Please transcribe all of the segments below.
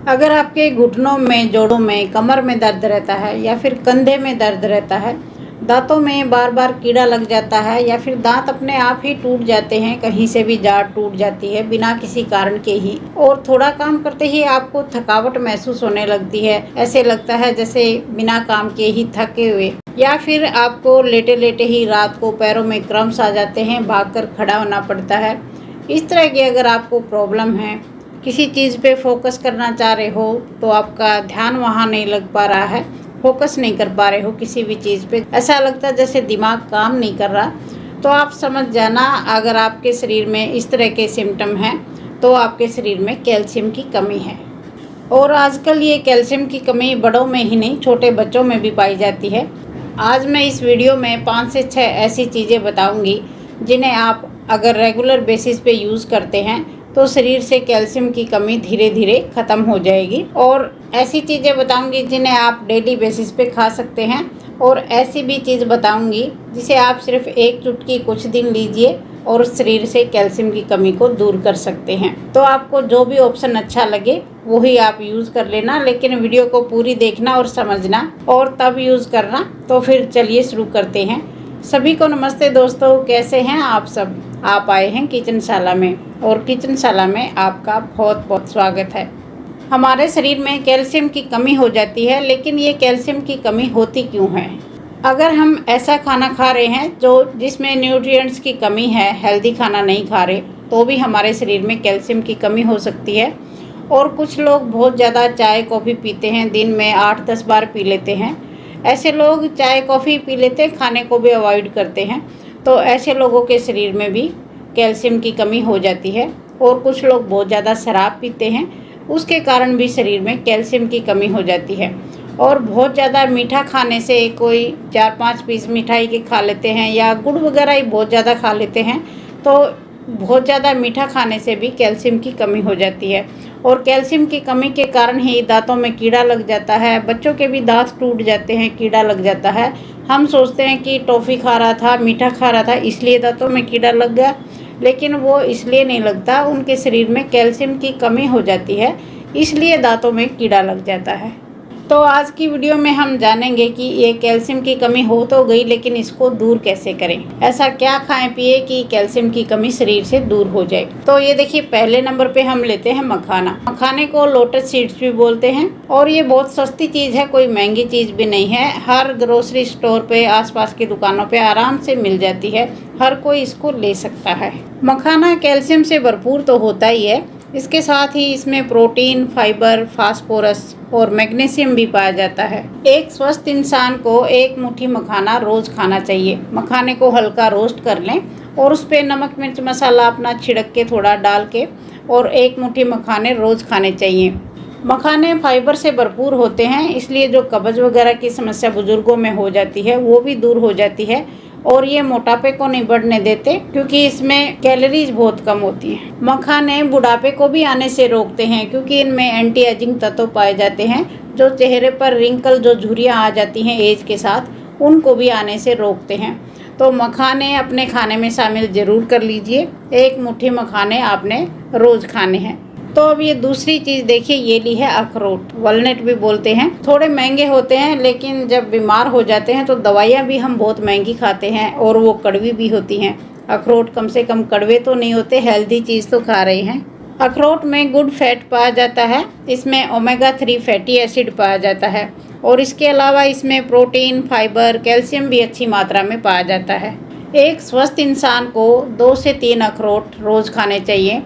अगर आपके घुटनों में, जोड़ों में, कमर में दर्द रहता है या फिर कंधे में दर्द रहता है, दांतों में बार बार कीड़ा लग जाता है या फिर दांत अपने आप ही टूट जाते हैं, कहीं से भी जाड़ टूट जाती है बिना किसी कारण के ही, और थोड़ा काम करते ही आपको थकावट महसूस होने लगती है, ऐसे लगता है जैसे बिना काम के ही थके हुए, या फिर आपको लेटे लेटे ही रात को पैरों में क्रम्स आ जाते हैं, भागकर खड़ा होना पड़ता है। इस तरह की अगर आपको प्रॉब्लम है, किसी चीज़ पे फोकस करना चाह रहे हो तो आपका ध्यान वहाँ नहीं लग पा रहा है, फोकस नहीं कर पा रहे हो किसी भी चीज़ पे, ऐसा लगता है जैसे दिमाग काम नहीं कर रहा, तो आप समझ जाना अगर आपके शरीर में इस तरह के सिम्टम हैं तो आपके शरीर में कैल्शियम की कमी है। और आजकल ये कैल्शियम की कमी बड़ों में ही नहीं, छोटे बच्चों में भी पाई जाती है। आज मैं इस वीडियो में 5 से 6 ऐसी चीज़ें बताऊंगी जिन्हें आप अगर रेगुलर बेसिस पे यूज़ करते हैं तो शरीर से कैल्शियम की कमी धीरे धीरे ख़त्म हो जाएगी। और ऐसी चीज़ें बताऊंगी जिन्हें आप डेली बेसिस पे खा सकते हैं, और ऐसी भी चीज़ बताऊंगी जिसे आप सिर्फ एक चुटकी कुछ दिन लीजिए और शरीर से कैल्शियम की कमी को दूर कर सकते हैं। तो आपको जो भी ऑप्शन अच्छा लगे वही आप यूज़ कर लेना, लेकिन वीडियो को पूरी देखना और समझना और तब यूज़ करना। तो फिर चलिए शुरू करते हैं। सभी को नमस्ते दोस्तों, कैसे हैं आप सब। आप आए हैं किचनशाला में और किचनशाला में आपका बहुत बहुत स्वागत है। हमारे शरीर में कैल्शियम की कमी हो जाती है, लेकिन ये कैल्शियम की कमी होती क्यों है? अगर हम ऐसा खाना खा रहे हैं जिसमें न्यूट्रिएंट्स की कमी है, हेल्दी खाना नहीं खा रहे, तो भी हमारे शरीर में कैल्शियम की कमी हो सकती है। और कुछ लोग बहुत ज़्यादा चाय कॉफ़ी पीते हैं, दिन में 8-10 बार पी लेते हैं। ऐसे लोग चाय कॉफ़ी पी लेते हैं, खाने को भी अवॉइड करते हैं, तो ऐसे लोगों के शरीर में भी कैल्शियम की कमी हो जाती है। और कुछ लोग बहुत ज़्यादा शराब पीते हैं, उसके कारण भी शरीर में कैल्शियम की कमी हो जाती है। और बहुत ज़्यादा मीठा खाने से, कोई 4-5 पीस मिठाई के खा लेते हैं या गुड़ वगैरह ही बहुत ज़्यादा खा लेते हैं, तो बहुत ज़्यादा मीठा खाने से भी कैल्शियम की कमी हो जाती है। और कैल्शियम की कमी के कारण ही दांतों में कीड़ा लग जाता है, बच्चों के भी दांत टूट जाते हैं, कीड़ा लग जाता है। हम सोचते हैं कि टॉफ़ी खा रहा था, मीठा खा रहा था, इसलिए दांतों में कीड़ा लग गया, लेकिन वो इसलिए नहीं लगता, उनके शरीर में कैल्शियम की कमी हो जाती है, इसलिए दांतों में कीड़ा लग जाता है। तो आज की वीडियो में हम जानेंगे कि ये कैल्शियम की कमी हो तो गई, लेकिन इसको दूर कैसे करें। ऐसा क्या खाएं पिए कि कैल्शियम की कमी शरीर से दूर हो जाए। तो ये देखिए, पहले नंबर पे हम लेते हैं मखाना। मखाने को लोटस सीड्स भी बोलते हैं, और ये बहुत सस्ती चीज़ है, कोई महंगी चीज़ भी नहीं है। हर ग्रोसरी स्टोर पे, आसपास की दुकानों पे आराम से मिल जाती है, हर कोई इसको ले सकता है। मखाना कैल्शियम से भरपूर तो होता ही है, इसके साथ ही इसमें प्रोटीन, फाइबर, फास्फोरस और मैग्नीशियम भी पाया जाता है। एक स्वस्थ इंसान को एक मुट्ठी मखाना रोज खाना चाहिए। मखाने को हल्का रोस्ट कर लें और उस पर नमक मिर्च मसाला अपना छिड़क के थोड़ा डाल के, और एक मुट्ठी मखाने रोज खाने चाहिए। मखाने फाइबर से भरपूर होते हैं, इसलिए जो कब्ज वगैरह की समस्या बुजुर्गों में हो जाती है वो भी दूर हो जाती है। और ये मोटापे को नहीं बढ़ने देते, क्योंकि इसमें कैलोरीज बहुत कम होती हैं। मखाने बुढ़ापे को भी आने से रोकते हैं, क्योंकि इनमें एंटी एजिंग तत्व पाए जाते हैं, जो चेहरे पर रिंकल, जो झुर्रियाँ आ जाती हैं एज के साथ, उनको भी आने से रोकते हैं। तो मखाने अपने खाने में शामिल ज़रूर कर लीजिए। एक मुट्ठी मखाने आपने रोज़ खाने हैं। तो अब ये दूसरी चीज़ देखिए, ये ली है अखरोट, वॉलनट भी बोलते हैं। थोड़े महंगे होते हैं, लेकिन जब बीमार हो जाते हैं तो दवाइयाँ भी हम बहुत महंगी खाते हैं, और वो कड़वी भी होती हैं। अखरोट कम से कम कड़वे तो नहीं होते, हेल्दी चीज़ तो खा रहे हैं। अखरोट में गुड फैट पाया जाता है, इसमें ओमेगा 3 फैटी एसिड पाया जाता है, और इसके अलावा इसमें प्रोटीन, फाइबर, कैल्शियम भी अच्छी मात्रा में पाया जाता है। एक स्वस्थ इंसान को 2 से 3 अखरोट रोज़ खाने चाहिए।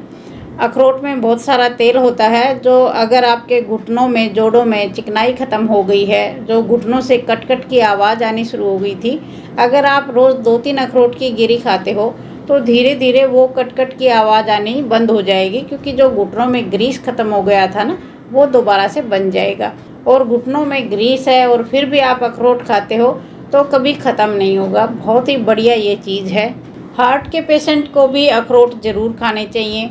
अखरोट में बहुत सारा तेल होता है, जो अगर आपके घुटनों में, जोड़ों में चिकनाई ख़त्म हो गई है, जो घुटनों से कट कट की आवाज़ आनी शुरू हो गई थी, अगर आप रोज़ 2-3 अखरोट की गिरी खाते हो तो धीरे धीरे वो कट कट की आवाज़ आनी बंद हो जाएगी, क्योंकि जो घुटनों में ग्रीस ख़त्म हो गया था ना, वो दोबारा से बन जाएगा। और घुटनों में ग्रीस है और फिर भी आप अखरोट खाते हो तो कभी ख़त्म नहीं होगा। बहुत ही बढ़िया ये चीज़ है। हार्ट के पेशेंट को भी अखरोट ज़रूर खाने चाहिए,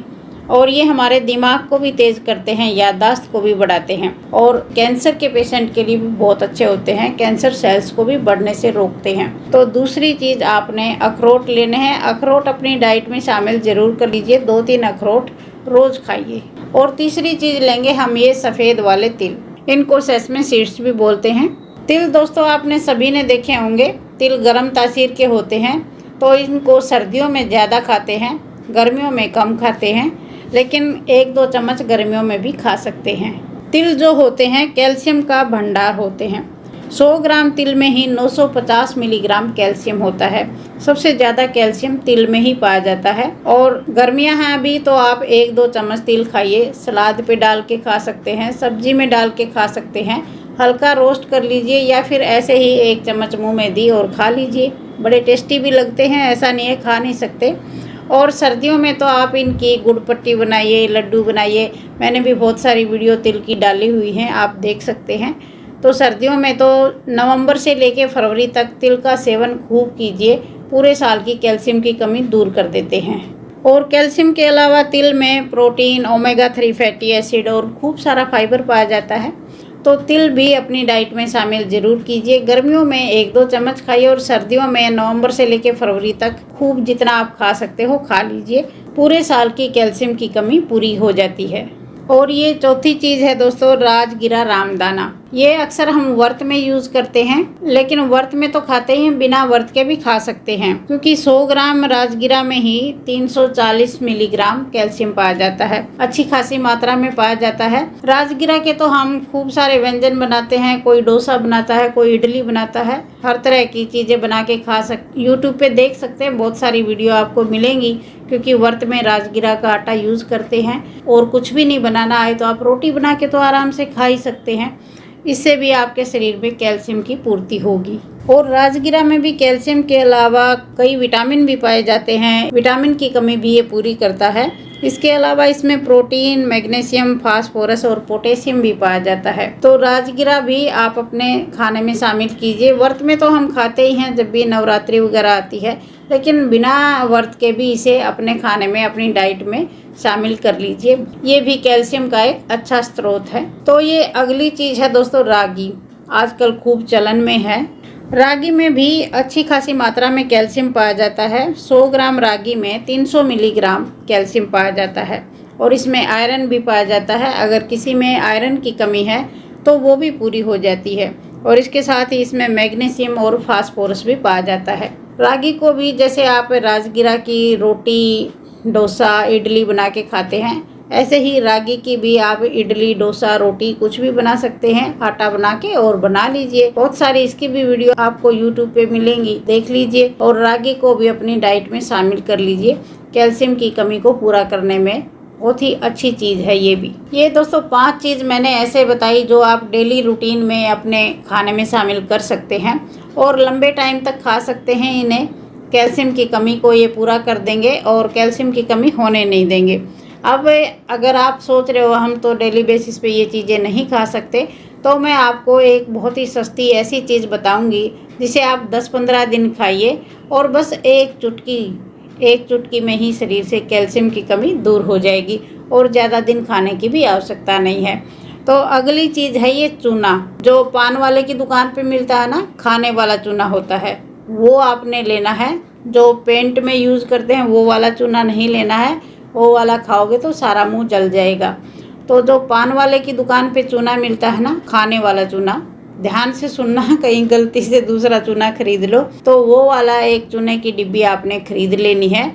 और ये हमारे दिमाग को भी तेज़ करते हैं, याददाश्त को भी बढ़ाते हैं, और कैंसर के पेशेंट के लिए भी बहुत अच्छे होते हैं, कैंसर सेल्स को भी बढ़ने से रोकते हैं। तो दूसरी चीज़ आपने अखरोट लेने हैं। अखरोट अपनी डाइट में शामिल ज़रूर कर लीजिए, 2-3 अखरोट रोज़ खाइए। और तीसरी चीज़ लेंगे हम ये सफ़ेद वाले तिल, इनको सेसमे सीड्स भी बोलते हैं। तिल दोस्तों आपने सभी ने देखे होंगे, तिल गर्म तासीर के होते हैं, तो इनको सर्दियों में ज़्यादा खाते हैं, गर्मियों में कम खाते हैं, लेकिन 1-2 चम्मच गर्मियों में भी खा सकते हैं। तिल जो होते हैं कैल्शियम का भंडार होते हैं। 100 ग्राम तिल में ही 950 मिलीग्राम कैल्शियम होता है। सबसे ज़्यादा कैल्शियम तिल में ही पाया जाता है। और गर्मियां हैं अभी तो आप 1-2 चम्मच तिल खाइए, सलाद पे डाल के खा सकते हैं, सब्जी में डाल के खा सकते हैं, हल्का रोस्ट कर लीजिए या फिर ऐसे ही 1 चम्मच मुंह में दी और खा लीजिए। बड़े टेस्टी भी लगते हैं, ऐसा नहीं है खा नहीं सकते। और सर्दियों में तो आप इनकी गुड़ पट्टी बनाइए, लड्डू बनाइए, मैंने भी बहुत सारी वीडियो तिल की डाली हुई हैं, आप देख सकते हैं। तो सर्दियों में तो नवंबर से लेके फरवरी तक तिल का सेवन खूब कीजिए, पूरे साल की कैल्शियम की कमी दूर कर देते हैं। और कैल्शियम के अलावा तिल में प्रोटीन, ओमेगा 3 फैटी एसिड और खूब सारा फाइबर पाया जाता है, तो तिल भी अपनी डाइट में शामिल ज़रूर कीजिए। गर्मियों में 1-2 चम्मच खाइए और सर्दियों में नवंबर से लेकर फरवरी तक खूब जितना आप खा सकते हो खा लीजिए, पूरे साल की कैल्शियम की कमी पूरी हो जाती है। और ये चौथी चीज़ है दोस्तों, राजगिरा रामदाना। ये अक्सर हम व्रत में यूज़ करते हैं, लेकिन व्रत में तो खाते ही, बिना व्रत के भी खा सकते हैं, क्योंकि 100 ग्राम राजगिरा में ही 340 मिलीग्राम कैल्शियम पाया जाता है, अच्छी खासी मात्रा में पाया जाता है। राजगिरा के तो हम खूब सारे व्यंजन बनाते हैं, कोई डोसा बनाता है, कोई इडली बनाता है, हर तरह की चीज़ें बना के खा सकते, यूट्यूब पे देख सकते हैं, बहुत सारी वीडियो आपको मिलेंगी, क्योंकि व्रत में राजगिरा का आटा यूज़ करते हैं। और कुछ भी नहीं बनाना आए तो आप रोटी बना के तो आराम से खा ही सकते हैं, इससे भी आपके शरीर में कैल्शियम की पूर्ति होगी। और राजगिरा में भी कैल्शियम के अलावा कई विटामिन भी पाए जाते हैं, विटामिन की कमी भी ये पूरी करता है। इसके अलावा इसमें प्रोटीन, मैग्नीशियम, फास्फोरस और पोटेशियम भी पाया जाता है। तो राजगिरा भी आप अपने खाने में शामिल कीजिए। व्रत में तो हम खाते ही हैं जब भी नवरात्रि वगैरह आती है, लेकिन बिना व्रत के भी इसे अपने खाने में, अपनी डाइट में शामिल कर लीजिए, ये भी कैल्शियम का एक अच्छा स्रोत है। तो ये अगली चीज़ है दोस्तों, रागी, आजकल खूब चलन में है। रागी में भी अच्छी खासी मात्रा में कैल्शियम पाया जाता है। 100 ग्राम रागी में 300 मिलीग्राम कैल्शियम पाया जाता है, और इसमें आयरन भी पाया जाता है। अगर किसी में आयरन की कमी है तो वो भी पूरी हो जाती है, और इसके साथ ही इसमें मैग्नीशियम और फास्फोरस भी पाया जाता है। रागी को भी जैसे आप राजगिरा की रोटी, डोसा, इडली बना के खाते हैं, ऐसे ही रागी की भी आप इडली, डोसा, रोटी कुछ भी बना सकते हैं, आटा बना के और बना लीजिए। बहुत सारी इसकी भी वीडियो आपको यूट्यूब पे मिलेंगी, देख लीजिए। और रागी को भी अपनी डाइट में शामिल कर लीजिए, कैल्शियम की कमी को पूरा करने में बहुत ही अच्छी चीज़ है ये भी। ये दोस्तों 5 चीज़ मैंने ऐसे बताई जो आप डेली रूटीन में अपने खाने में शामिल कर सकते हैं और लंबे टाइम तक खा सकते हैं। इन्हें कैल्शियम की कमी को ये पूरा कर देंगे और कैल्शियम की कमी होने नहीं देंगे। अब अगर आप सोच रहे हो हम तो डेली बेसिस पे ये चीज़ें नहीं खा सकते, तो मैं आपको एक बहुत ही सस्ती ऐसी चीज़ बताऊंगी जिसे आप 10-15 दिन खाइए और बस एक चुटकी में ही शरीर से कैल्शियम की कमी दूर हो जाएगी और ज़्यादा दिन खाने की भी आवश्यकता नहीं है। तो अगली चीज़ है ये चूना, जो पान वाले की दुकान पे मिलता है ना, खाने वाला चूना होता है, वो आपने लेना है। जो पेंट में यूज़ करते हैं वो वाला चूना नहीं लेना है, वो वाला खाओगे तो सारा मुंह जल जाएगा। तो जो पान वाले की दुकान पे चूना मिलता है ना, खाने वाला चूना, ध्यान से सुनना, कहीं गलती से दूसरा चूना खरीद लो, तो वो वाला एक चूने की डिब्बी आपने खरीद लेनी है।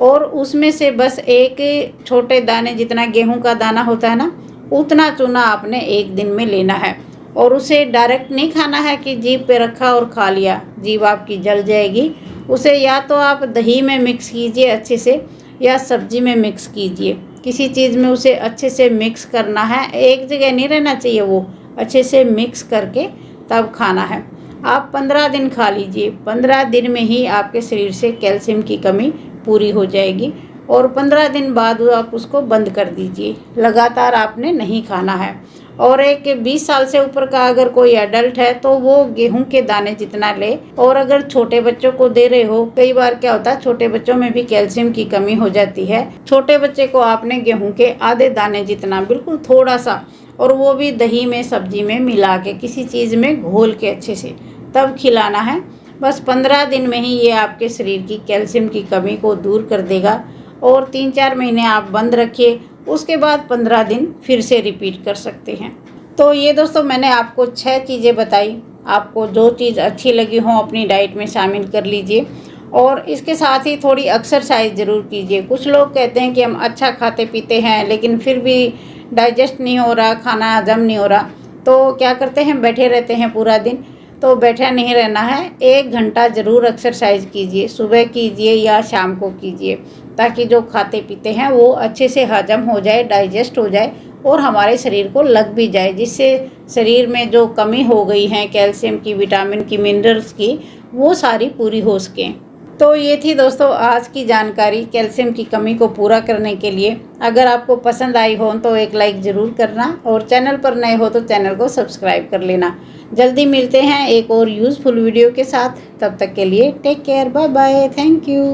और उसमें से बस एक छोटे दाने जितना गेहूं का दाना होता है ना, उतना चूना आपने एक दिन में लेना है। और उसे डायरेक्ट नहीं खाना है कि जीभ पे रखा और खा लिया, जीभ आपकी जल जाएगी। उसे या तो आप दही में मिक्स कीजिए अच्छे से, या सब्जी में मिक्स कीजिए, किसी चीज़ में उसे अच्छे से मिक्स करना है, एक जगह नहीं रहना चाहिए, वो अच्छे से मिक्स करके तब खाना है। आप 15 दिन खा लीजिए, 15 दिन में ही आपके शरीर से कैल्शियम की कमी पूरी हो जाएगी और 15 दिन बाद आप उसको बंद कर दीजिए, लगातार आपने नहीं खाना है। और एक 20 साल से ऊपर का अगर कोई एडल्ट है तो वो गेहूं के दाने जितना ले। और अगर छोटे बच्चों को दे रहे हो, कई बार क्या होता है छोटे बच्चों में भी कैल्शियम की कमी हो जाती है, छोटे बच्चे को आपने गेहूं के आधे दाने जितना, बिल्कुल थोड़ा सा, और वो भी दही में, सब्जी में मिला के, किसी चीज़ में घोल के अच्छे से तब खिलाना है। बस 15 दिन में ही ये आपके शरीर की कैल्शियम की कमी को दूर कर देगा। और 3-4 महीने आप बंद रखिए उसके बाद 15 दिन फिर से रिपीट कर सकते हैं। तो ये दोस्तों मैंने आपको 6 चीज़ें बताई। आपको जो चीज़ अच्छी लगी हो अपनी डाइट में शामिल कर लीजिए और इसके साथ ही थोड़ी एक्सरसाइज ज़रूर कीजिए। कुछ लोग कहते हैं कि हम अच्छा खाते पीते हैं लेकिन फिर भी डाइजेस्ट नहीं हो रहा, खाना हजम नहीं हो रहा, तो क्या करते हैं, बैठे रहते हैं पूरा दिन। तो बैठा नहीं रहना है, 1 घंटा ज़रूर एक्सरसाइज कीजिए, सुबह कीजिए या शाम को कीजिए, ताकि जो खाते पीते हैं वो अच्छे से हजम हो जाए, डाइजेस्ट हो जाए और हमारे शरीर को लग भी जाए, जिससे शरीर में जो कमी हो गई है कैल्शियम की, विटामिन की, मिनरल्स की, वो सारी पूरी हो सकें। तो ये थी दोस्तों आज की जानकारी कैल्शियम की कमी को पूरा करने के लिए। अगर आपको पसंद आई हो तो एक लाइक ज़रूर करना और चैनल पर नए हो तो चैनल को सब्सक्राइब कर लेना। जल्दी मिलते हैं एक और यूज़फुल वीडियो के साथ, तब तक के लिए take care, bye bye, thank you.